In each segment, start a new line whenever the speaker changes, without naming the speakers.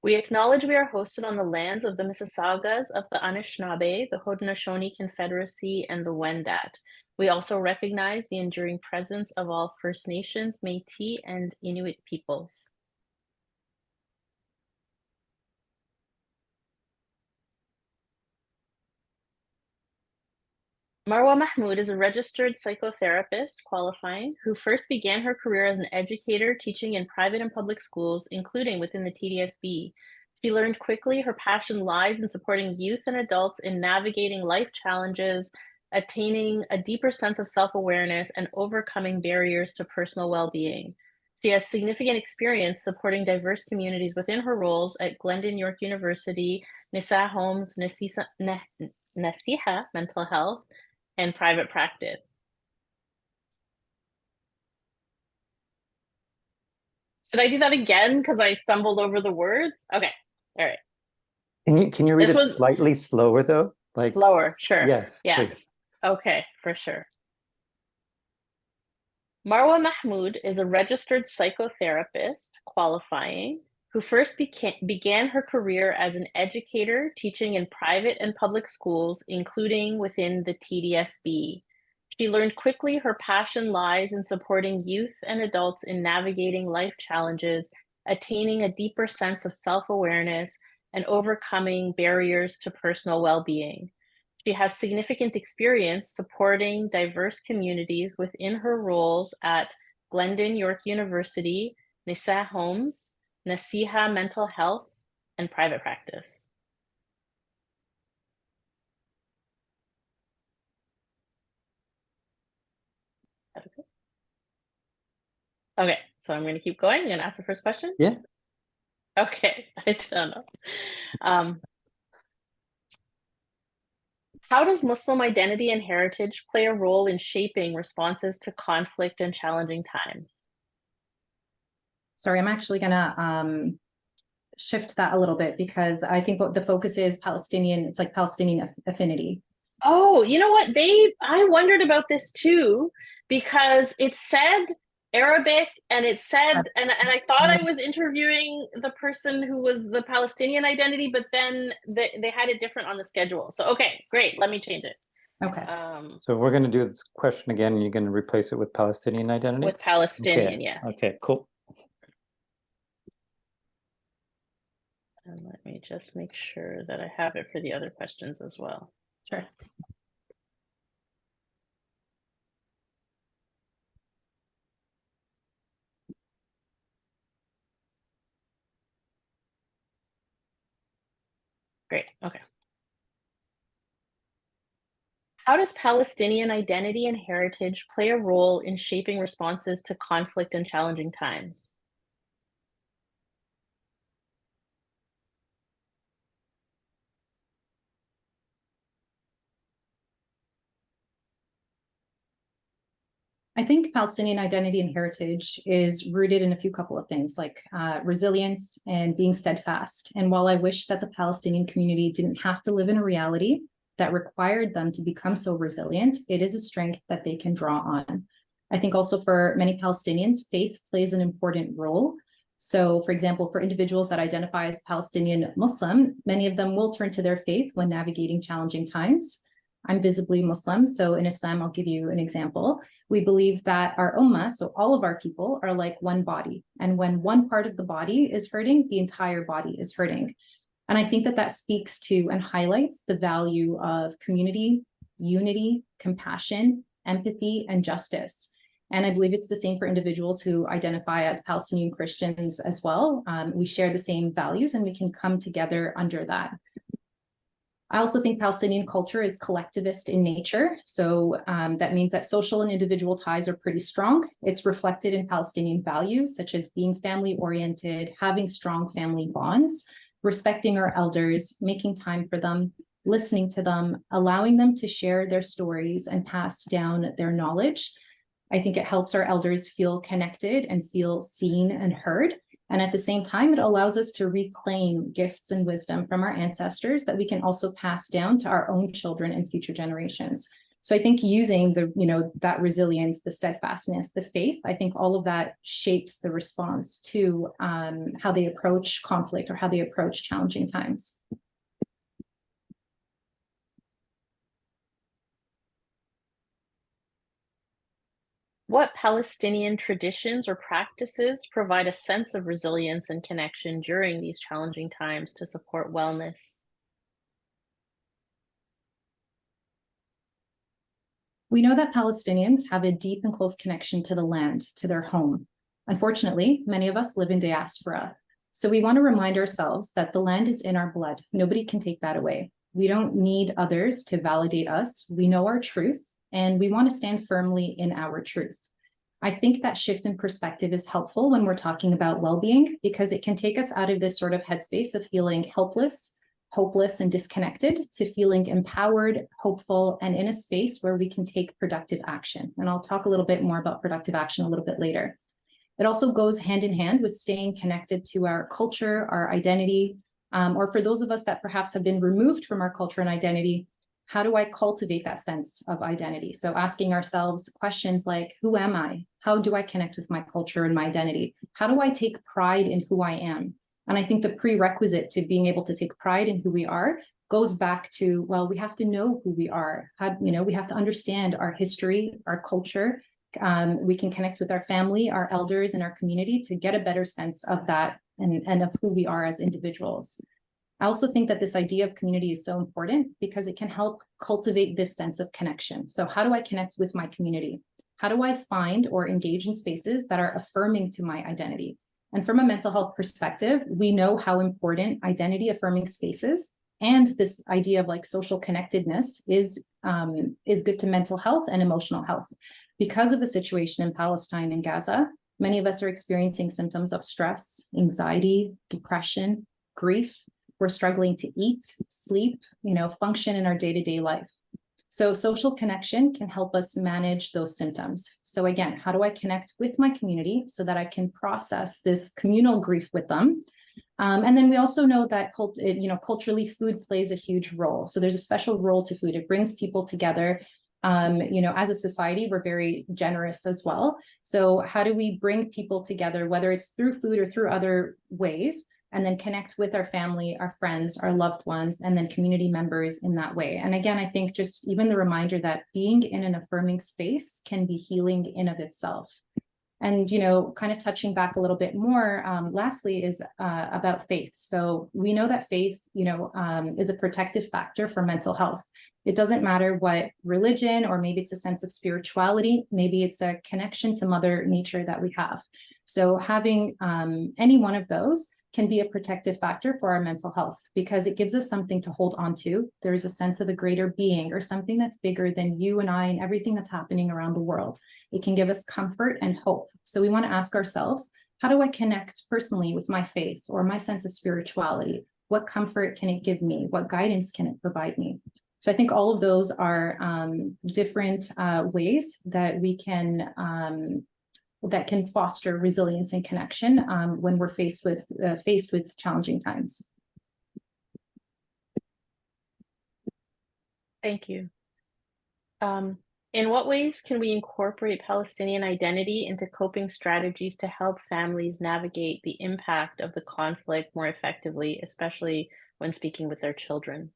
We acknowledge we are hosted on the lands of the Mississaugas of the Anishinaabe, the Haudenosaunee Confederacy, and the Wendat. We also recognize the enduring presence of all First Nations, Métis, and Inuit peoples. Marwa Mahmood is a registered psychotherapist qualifying who first began her career as an educator teaching in private and public schools, including within the TDSB. She learned quickly her passion lies in supporting youth and adults in navigating life challenges, attaining a deeper sense of self-awareness, and overcoming barriers to personal well-being. She has significant experience supporting diverse communities within her roles at Glendon York University, Nisa Homes, Nasiha Mental Health, and private practice. Should I do that again? Because I stumbled over the words. Okay. All right.
Can you read
This
it
was
slightly slower though? Like
slower. Sure.
yes,
Yeah.
please.
Okay, for sure. Marwa Mahmood is a registered psychotherapist qualifying who first began her career as an educator teaching in private and public schools, including within the TDSB. She learned quickly her passion lies in supporting youth and adults in navigating life challenges, attaining a deeper sense of self-awareness, and overcoming barriers to personal well-being. She has significant experience supporting diverse communities within her roles at Glendon York University, Nisa Homes, Nasiha Mental Health, and private practice. Okay, so I'm going to keep going and ask the first question.
Yeah.
Okay, I don't know. How does Muslim identity and heritage play a role in shaping responses to conflict and challenging times?
Sorry, I'm actually going to shift that a little bit because I think what the focus is Palestinian, it's like Palestinian affinity.
Oh, you know what? I wondered about this too, because it said Arabic and it said, and I thought I was interviewing the person who was the Palestinian identity, but then they had it different on the schedule. So, okay, great. Let me change it.
Okay.
So we're going to do this question again, and you're going to replace it with Palestinian identity?
With Palestinian,
okay.
Yes.
Okay, cool.
And let me just make sure that I have it for the other questions as well.
Sure.
Great. Okay. How does Palestinian identity and heritage play a role in shaping responses to conflict and challenging times?
I think Palestinian identity and heritage is rooted in a few couple of things like resilience and being steadfast. And while I wish that the Palestinian community didn't have to live in a reality that required them to become so resilient, it is a strength that they can draw on. I think also for many Palestinians, faith plays an important role. So, for example, for individuals that identify as Palestinian Muslim, many of them will turn to their faith when navigating challenging times. I'm visibly Muslim, so in Islam, I'll give you an example. We believe that our ummah, so all of our people, are like one body. And when one part of the body is hurting, the entire body is hurting. And I think that that speaks to and highlights the value of community, unity, compassion, empathy, and justice. And I believe it's the same for individuals who identify as Palestinian Christians as well. We share the same values and we can come together under that. I also think Palestinian culture is collectivist in nature. So that means that social and individual ties are pretty strong. It's reflected in Palestinian values, such as being family-oriented, having strong family bonds, respecting our elders, making time for them, listening to them, allowing them to share their stories and pass down their knowledge. I think it helps our elders feel connected and feel seen and heard. And at the same time, it allows us to reclaim gifts and wisdom from our ancestors that we can also pass down to our own children and future generations. So I think using the, that resilience, the steadfastness, the faith, I think all of that shapes the response to how they approach conflict or how they approach challenging times.
What Palestinian traditions or practices provide a sense of resilience and connection during these challenging times to support wellness?
We know that Palestinians have a deep and close connection to the land, to their home. Unfortunately, many of us live in diaspora. So we want to remind ourselves that the land is in our blood. Nobody can take that away. We don't need others to validate us. We know our truth, and we want to stand firmly in our truth. I think that shift in perspective is helpful when we're talking about well-being, because it can take us out of this sort of headspace of feeling helpless, hopeless, and disconnected to feeling empowered, hopeful, and in a space where we can take productive action. And I'll talk a little bit more about productive action a little bit later. It also goes hand in hand with staying connected to our culture, our identity, or for those of us that perhaps have been removed from our culture and identity, how do I cultivate that sense of identity? So asking ourselves questions like, who am I? How do I connect with my culture and my identity? How do I take pride in who I am? And I think the prerequisite to being able to take pride in who we are goes back to, well, we have to know who we are. We have to understand our history, our culture. We can connect with our family, our elders, and our community to get a better sense of that and of who we are as individuals. I also think that this idea of community is so important because it can help cultivate this sense of connection. So how do I connect with my community? How do I find or engage in spaces that are affirming to my identity? And from a mental health perspective, we know how important identity affirming spaces and this idea of like social connectedness is good to mental health and emotional health. Because of the situation in Palestine and Gaza, many of us are experiencing symptoms of stress, anxiety, depression, grief. We're struggling to eat, sleep, function in our day-to-day life. So social connection can help us manage those symptoms. So again, how do I connect with my community so that I can process this communal grief with them? And then we also know that culturally, food plays a huge role. So there's a special role to food. It brings people together. As a society, we're very generous as well. So how do we bring people together, whether it's through food or through other ways, and then connect with our family, our friends, our loved ones, and then community members in that way? And again, I think just even the reminder that being in an affirming space can be healing in of itself. And, kind of touching back a little bit more, lastly is about faith. So we know that faith, is a protective factor for mental health. It doesn't matter what religion, or maybe it's a sense of spirituality, maybe it's a connection to Mother Nature that we have. So having any one of those can be a protective factor for our mental health because it gives us something to hold on to. There's a sense of a greater being or something that's bigger than you and I and everything that's happening around the world. It can give us comfort and hope. So we want to ask ourselves, how do I connect personally with my faith or my sense of spirituality? What comfort can it give me? What guidance can it provide me? So I think all of those are different ways that we can that can foster resilience and connection when we're faced with challenging times.
Thank you. In what ways can we incorporate Palestinian identity into coping strategies to help families navigate the impact of the conflict more effectively, especially when speaking with their children?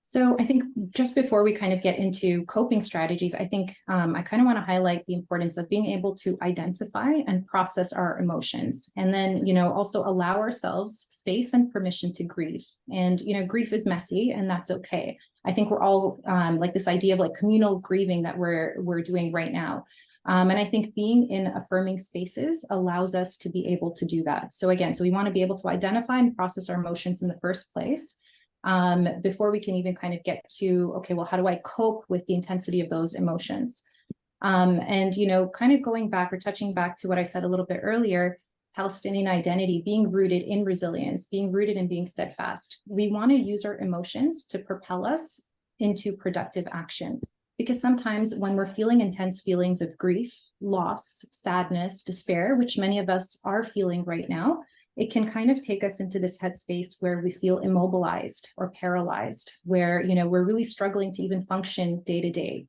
So I think just before we kind of get into coping strategies, I think I kind of want to highlight the importance of being able to identify and process our emotions, and then, also allow ourselves space and permission to grieve. And, grief is messy, and that's okay. I think we're all like this idea of like communal grieving that we're doing right now. And I think being in affirming spaces allows us to be able to do that. So again, we want to be able to identify and process our emotions in the first place. Before we can even kind of get to, okay, well, how do I cope with the intensity of those emotions? And, kind of going back or touching back to what I said a little bit earlier, Palestinian identity being rooted in resilience, being rooted in being steadfast. We want to use our emotions to propel us into productive action. Because sometimes when we're feeling intense feelings of grief, loss, sadness, despair, which many of us are feeling right now, it can kind of take us into this headspace where we feel immobilized or paralyzed, where, we're really struggling to even function day to day.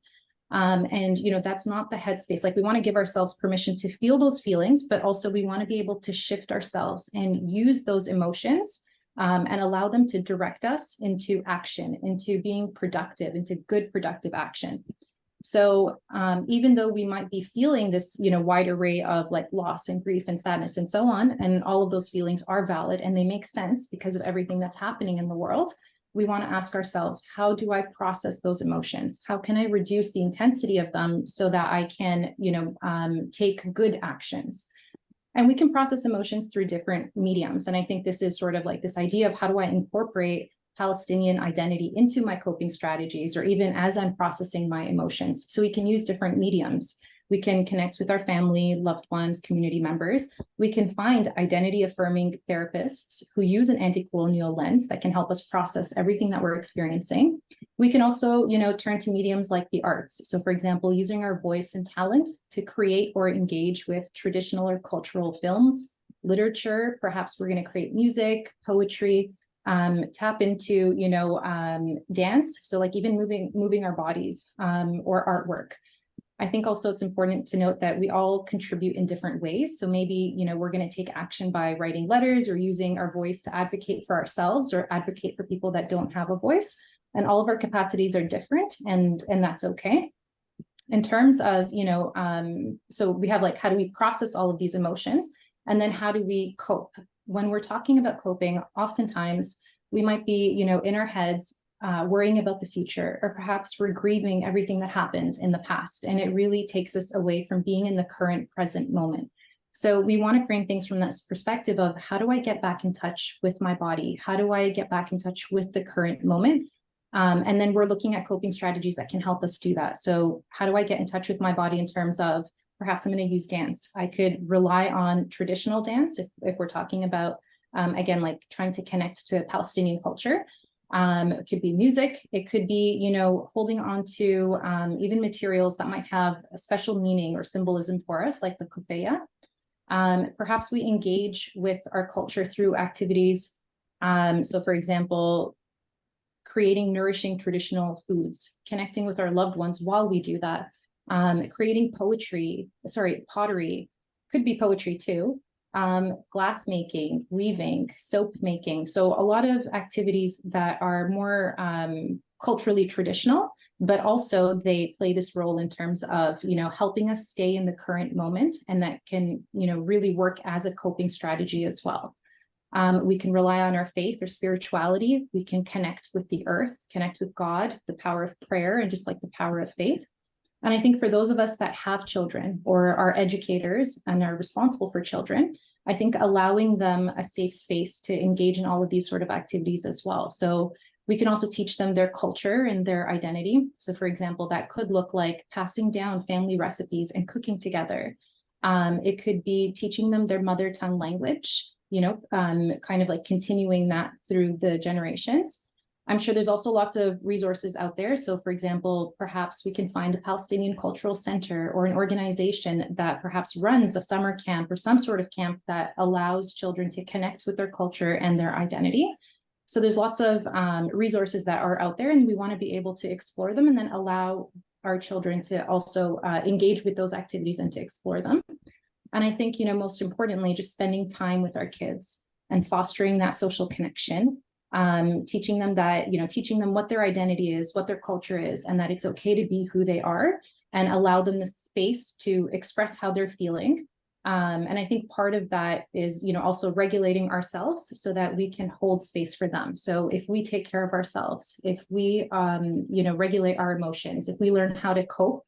And, that's not the headspace. Like, we want to give ourselves permission to feel those feelings, but also we want to be able to shift ourselves and use those emotions and allow them to direct us into action, into being productive, into good productive action. So even though we might be feeling this, wide array of like loss and grief and sadness and so on, and all of those feelings are valid and they make sense because of everything that's happening in the world, we want to ask ourselves, how do I process those emotions? How can I reduce the intensity of them so that I can, take good actions? And we can process emotions through different mediums. And I think this is sort of like this idea of how do I incorporate Palestinian identity into my coping strategies, or even as I'm processing my emotions. So we can use different mediums. We can connect with our family, loved ones, community members. We can find identity affirming therapists who use an anti-colonial lens that can help us process everything that we're experiencing. We can also, turn to mediums like the arts. So for example, using our voice and talent to create or engage with traditional or cultural films, literature. Perhaps we're going to create music, poetry, tap into, dance. So like even moving our bodies, or artwork. I think also it's important to note that we all contribute in different ways. So maybe, we're going to take action by writing letters or using our voice to advocate for ourselves or advocate for people that don't have a voice. And all of our capacities are different, and that's okay. In terms of, so we have like, how do we process all of these emotions? And then how do we cope? When we're talking about coping, oftentimes we might be, in our heads, worrying about the future, or perhaps we're grieving everything that happened in the past. And it really takes us away from being in the current present moment. So we want to frame things from this perspective of, how do I get back in touch with my body? How do I get back in touch with the current moment? And then we're looking at coping strategies that can help us do that. So how do I get in touch with my body in terms of, perhaps I'm going to use dance. I could rely on traditional dance if we're talking about, again, like trying to connect to Palestinian culture. It could be music. It could be, holding on to even materials that might have a special meaning or symbolism for us, like the kufaya. Perhaps we engage with our culture through activities. So for example, creating nourishing traditional foods, connecting with our loved ones while we do that. Creating pottery, could be poetry too, glass making, weaving, soap making. So a lot of activities that are more culturally traditional, but also they play this role in terms of, helping us stay in the current moment, and that can, really work as a coping strategy as well. We can rely on our faith or spirituality. We can connect with the earth, connect with God, the power of prayer, and just like the power of faith. And I think for those of us that have children or are educators and are responsible for children, I think allowing them a safe space to engage in all of these sort of activities as well. So we can also teach them their culture and their identity. So for example, that could look like passing down family recipes and cooking together. It could be teaching them their mother tongue language, kind of like continuing that through the generations. I'm sure there's also lots of resources out there. So for example, perhaps we can find a Palestinian cultural center or an organization that perhaps runs a summer camp or some sort of camp that allows children to connect with their culture and their identity. So there's lots of resources that are out there, and we want to be able to explore them and then allow our children to also engage with those activities and to explore them. And I think, most importantly, just spending time with our kids and fostering that social connection. Teaching them that, teaching them what their identity is, what their culture is, and that it's okay to be who they are, and allow them the space to express how they're feeling. And I think part of that is, also regulating ourselves so that we can hold space for them. So if we take care of ourselves, if we, regulate our emotions, if we learn how to cope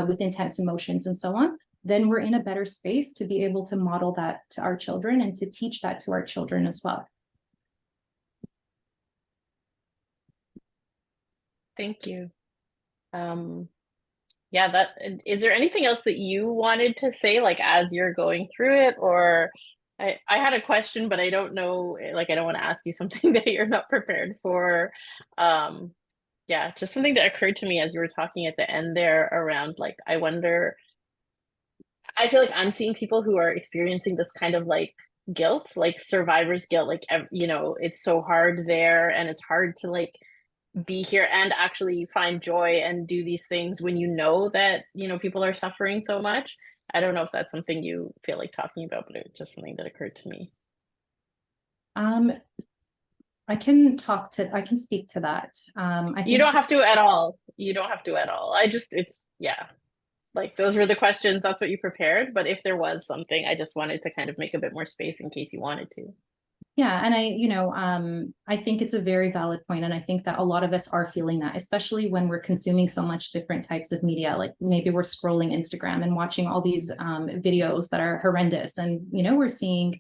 with intense emotions and so on, then we're in a better space to be able to model that to our children and to teach that to our children as well.
Thank you. Yeah, is there anything else that you wanted to say, like as you're going through it? Or I had a question, but I don't know, like I don't want to ask you something that you're not prepared for. Yeah, just something that occurred to me as you were talking at the end there around, like, I wonder, I feel like I'm seeing people who are experiencing this kind of like guilt, like survivor's guilt, like, you know, it's so hard there and it's hard to like be here and actually find joy and do these things when you know that, you know, people are suffering so much. I don't know if that's something you feel like talking about, but it's just something that occurred to me.
Um, I can speak to that. I
You
think
don't have to at all. You don't have to at all. It's, yeah, like those were the questions. That's what you prepared. But if there was something, I just wanted to kind of make a bit more space in case you wanted to.
Yeah, and I think it's a very valid point, and I think that a lot of us are feeling that, especially when we're consuming so much different types of media. Like maybe we're scrolling Instagram and watching all these videos that are horrendous, and we're seeing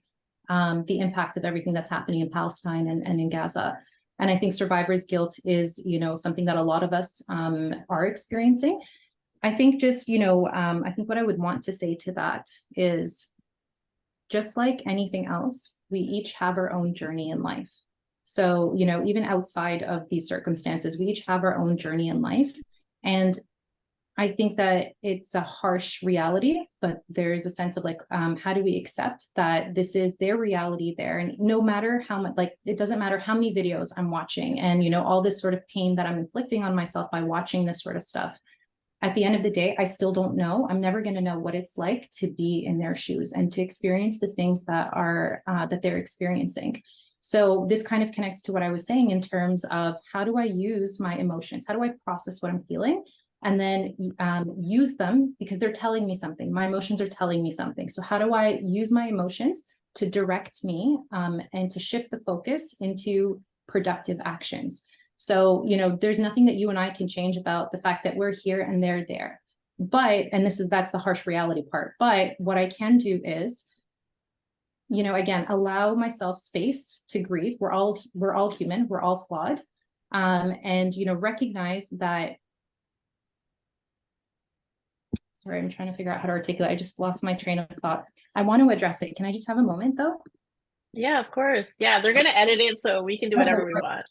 the impact of everything that's happening in Palestine and in Gaza. And I think survivor's guilt is, something that a lot of us are experiencing. I think just, I think what I would want to say to that is, just like anything else, we each have our own journey in life. So, even outside of these circumstances, we each have our own journey in life. And I think that it's a harsh reality, but there's a sense of like, how do we accept that this is their reality there? And no matter how much, like, it doesn't matter how many videos I'm watching and, all this sort of pain that I'm inflicting on myself by watching this sort of stuff. At the end of the day, I still don't know. I'm never going to know what it's like to be in their shoes and to experience the things that are that they're experiencing. So this kind of connects to what I was saying in terms of how do I use my emotions? How do I process what I'm feeling? And then use them because they're telling me something. My emotions are telling me something. So how do I use my emotions to direct me and to shift the focus into productive actions? So, there's nothing that you and I can change about the fact that we're here and they're there. But, and that's the harsh reality part. But what I can do is, again, allow myself space to grieve. We're all human. We're all flawed. And, recognize that. Sorry, I'm trying to figure out how to articulate. I just lost my train of thought. I want to address it. Can I just have a moment though?
Yeah, of course. Yeah, they're going to edit it so we can do whatever we want.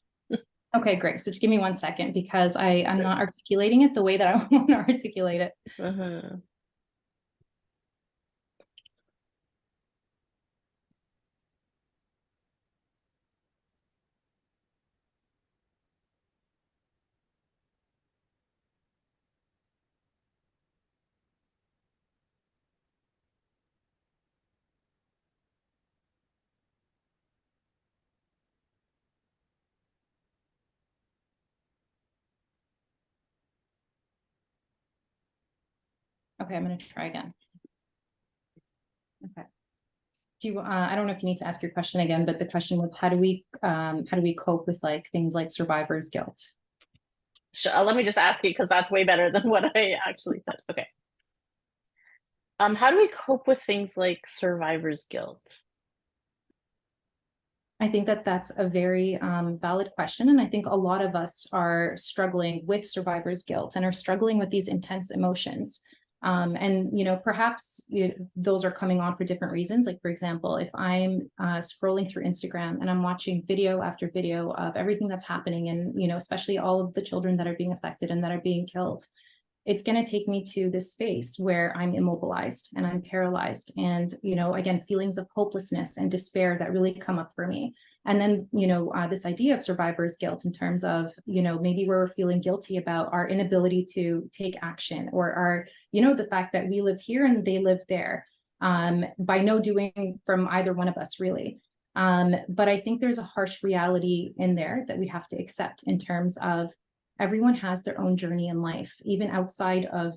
Okay, great. So just give me 1 second because I'm not articulating it the way that I want to articulate it.
Uh-huh.
Okay, I'm going to try again. Okay. I don't know if you need to ask your question again, but the question was, how do we cope with like things like survivor's guilt?
Let me just ask it because that's way better than what I actually said. Okay. How do we cope with things like survivor's guilt?
I think that that's a very valid question. And I think a lot of us are struggling with survivor's guilt and are struggling with these intense emotions. And, perhaps those are coming on for different reasons. Like, for example, if I'm scrolling through Instagram and I'm watching video after video of everything that's happening and, especially all of the children that are being affected and that are being killed, it's going to take me to this space where I'm immobilized and I'm paralyzed. And, again, feelings of hopelessness and despair that really come up for me. And then, this idea of survivor's guilt in terms of, maybe we're feeling guilty about our inability to take action or our, the fact that we live here and they live there by no doing from either one of us, really. But I think there's a harsh reality in there that we have to accept in terms of everyone has their own journey in life, even outside of,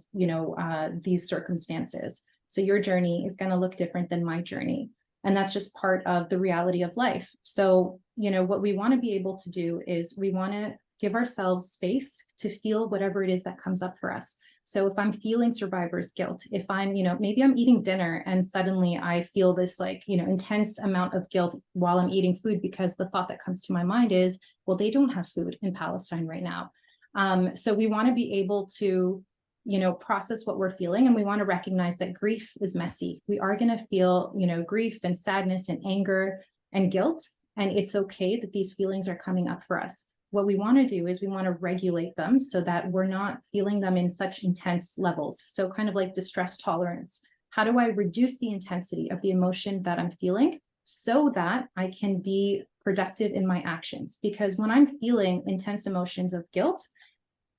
these circumstances. So your journey is going to look different than my journey. And that's just part of the reality of life. So, what we want to be able to do is we want to give ourselves space to feel whatever it is that comes up for us. So if I'm feeling survivor's guilt, if I'm, maybe I'm eating dinner and suddenly I feel this like, intense amount of guilt while I'm eating food because the thought that comes to my mind is, well, they don't have food in Palestine right now. So we want to be able to, process what we're feeling, and we want to recognize that grief is messy. We are going to feel, grief and sadness and anger and guilt, and it's okay that these feelings are coming up for us. What we want to do is we want to regulate them so that we're not feeling them in such intense levels. So kind of like distress tolerance. How do I reduce the intensity of the emotion that I'm feeling so that I can be productive in my actions. Because when I'm feeling intense emotions of guilt,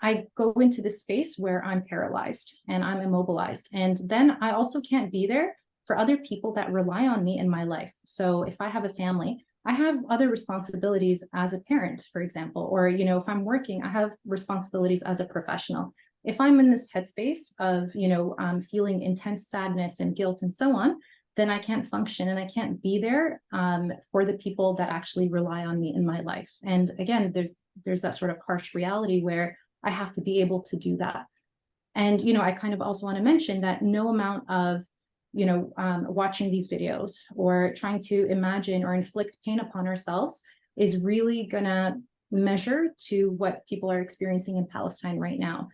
I go into this space where I'm paralyzed and I'm immobilized. And then I also can't be there for other people that rely on me in my life. So if I have a family, I have other responsibilities as a parent, for example, or, you know, if I'm working, I have responsibilities as a professional. If I'm in this headspace of, you know, feeling intense sadness and guilt and so on, then I can't function and I can't be there for the people that actually rely on me in my life. And again, there's that sort of harsh reality where I have to be able to do that. And, you know, I kind of also want to mention that no amount of, you know, watching these videos or trying to imagine or inflict pain upon ourselves is really going to measure to what people are experiencing in Palestine right now.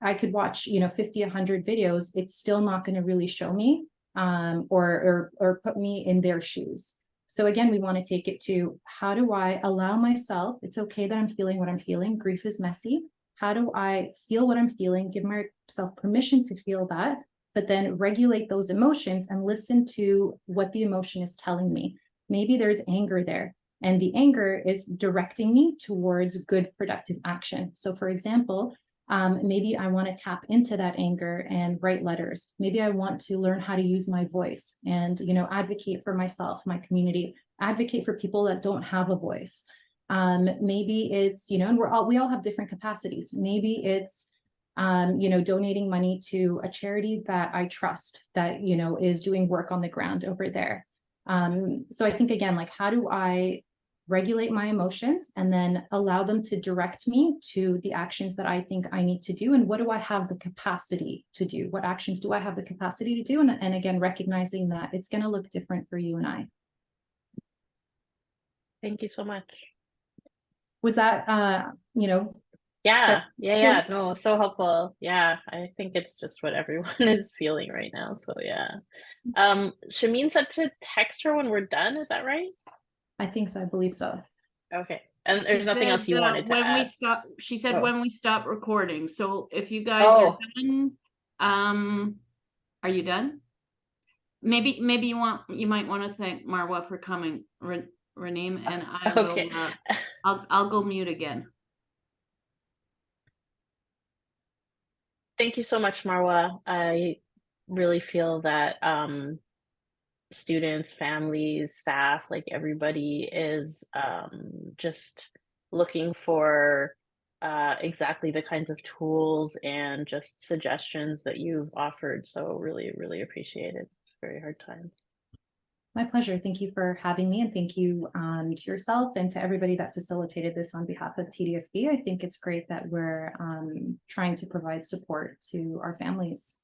I could watch, you know, 50, 100 videos. It's still not going to really show me or put me in their shoes. So again, we want to take it to, how do I allow myself? It's okay that I'm feeling what I'm feeling. Grief is messy. How do I feel what I'm feeling, give myself permission to feel that, but then regulate those emotions and listen to what the emotion is telling me. Maybe there's anger there, and the anger is directing me towards good, productive action. So for example, maybe I want to tap into that anger and write letters. Maybe I want to learn how to use my voice and, you know, advocate for myself, my community, advocate for people that don't have a voice. Maybe it's, you know, and we all have different capacities. Maybe it's, you know, donating money to a charity that I trust that, you know, is doing work on the ground over there. So I think, again, like, how do I regulate my emotions and then allow them to direct me to the actions that I think I need to do? And what do I have the capacity to do? What actions do I have the capacity to do? And again, recognizing that it's going to look different for you and I.
Thank you so much.
Was that, you know?
Yeah, no, so helpful. Yeah, I think it's just what everyone is feeling right now. So yeah. Shameen said to text her when we're done, is that right?
I think so. I believe so.
Okay. And there's nothing else you wanted to
when we
add?
stop, she said
Oh.
when we stop recording. So if you guys are done, are you done? Maybe you might want to thank Marwa for coming, Reneem, and I will.
Okay.
I'll go mute again.
Thank you so much, Marwa. I really feel that students, families, staff, like everybody is just looking for exactly the kinds of tools and just suggestions that you've offered. So really, really appreciate it. It's a very hard time.
My pleasure. Thank you for having me, and thank you to yourself and to everybody that facilitated this on behalf of TDSB. I think it's great that we're trying to provide support to our families.